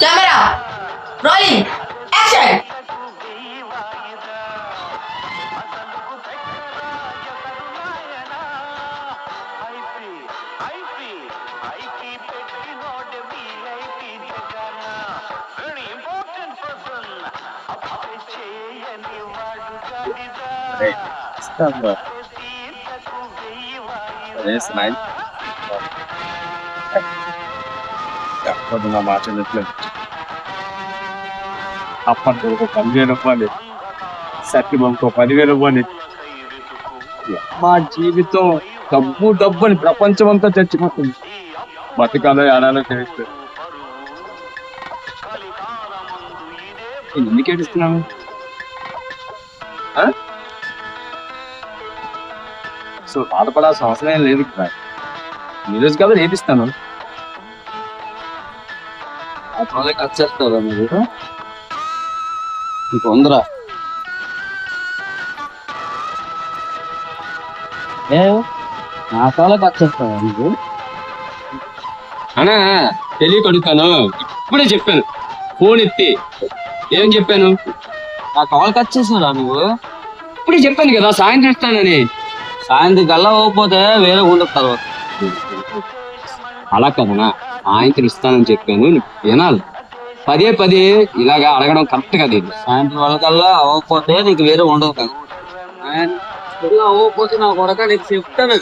Camera rolling action. నా మాట అప్పటి ఒక 10,000 రూపాయలు సత్యమంకో 10,000 రూపాయలు. మా జీవితం డబ్బు డబ్బు అని ప్రపంచం అంతా చచ్చిపోతుంది. బతకాలో ఆడాలో తెలుస్తుంది. ఎందుకు ఏడుస్తున్నాను? సో బాధపడాల్సిన అవసరం ఏం లేదు. ఈరోజు కదా నేర్పిస్తాను. వచ్చేస్తారా మీరు? తొందర నా కాళ్ళకి వచ్చేస్తావా నువ్వు? అన్నా తెలియక అడుగుతాను. ఇప్పుడే చెప్పాను. ఫోన్ ఎత్తి ఏం చెప్పాను? నా కాళ్ళకి వచ్చేసారా నువ్వు? ఇప్పుడే చెప్పాను కదా సాయంత్రం ఇస్తానని. సాయంత్రం కల్లా పోకపోతే వేరే ఉండదు తర్వాత. అలా కదనా సాయంత్రం ఇస్తానని చెప్పాను. వినాలి. పదే పదే ఇలాగా అడగడం కరెక్ట్ కదా. ఇది సాయంత్రం వాళ్ళకల్లా అవ్వకపోతే నీకు వేరే ఉండదు కదా. అవ్వకపోతే నా కొడక నీకు చెప్తాను.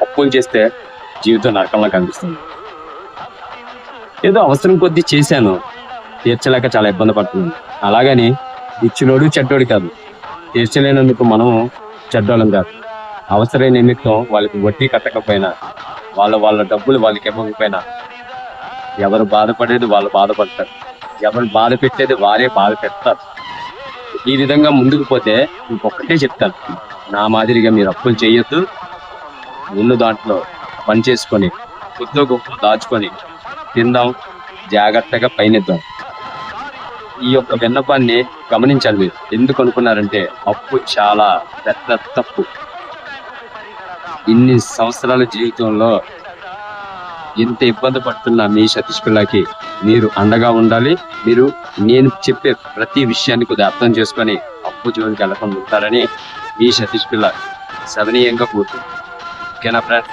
అప్పులు చేస్తే జీవితం నరకంలా కనిపిస్తుంది. ఏదో అవసరం కొద్దీ చేశాను, తీర్చలేక చాలా ఇబ్బంది పడుతుంది. అలాగని ఇచ్చినోడు చెడ్డోడు కాదు. తీర్చలేనందుకు మనం చెడ్డోళ్ళం కాదు. అవసరమైన నిమిత్తం వాళ్ళకి వడ్డీ కట్టకపోయినా, వాళ్ళ డబ్బులు వాళ్ళకి ఇవ్వకపోయినా, ఎవరు బాధపడేది వాళ్ళు బాధపడతారు, ఎవరు బాధ పెట్టేది వారే బాధ పెడతారు. ఈ విధంగా ముందుకు పోతే ఇంకొకటే చెప్తాను, నా మాదిరిగా మీరు అప్పులు చేయొద్దు. ఉన్న దాంట్లో పని చేసుకొని కొద్దిగా గొప్ప దాచుకొని తిందాం, జాగ్రత్తగా పయనిద్దాం. ఈ యొక్క విన్నపాన్ని గమనించాలి మీరు. ఎందుకు అనుకున్నారంటే అప్పు చాలా పెద్ద తప్పు. ఇన్ని సంవత్సరాల జీవితంలో ఎంత ఇబ్బంది పడుతున్నా మీ సతీష్ పిల్లకి మీరు అండగా ఉండాలి. మీరు నేను చెప్పే ప్రతి విషయాన్ని కొద్దిగా అర్థం చేసుకొని అప్పు జోలికి వెళ్ళకుండా ఉంటారని మీ సతీష్ పిల్ల సవినీయంగా కోరుతుంది. ఓకేనా ఫ్రెండ్స్?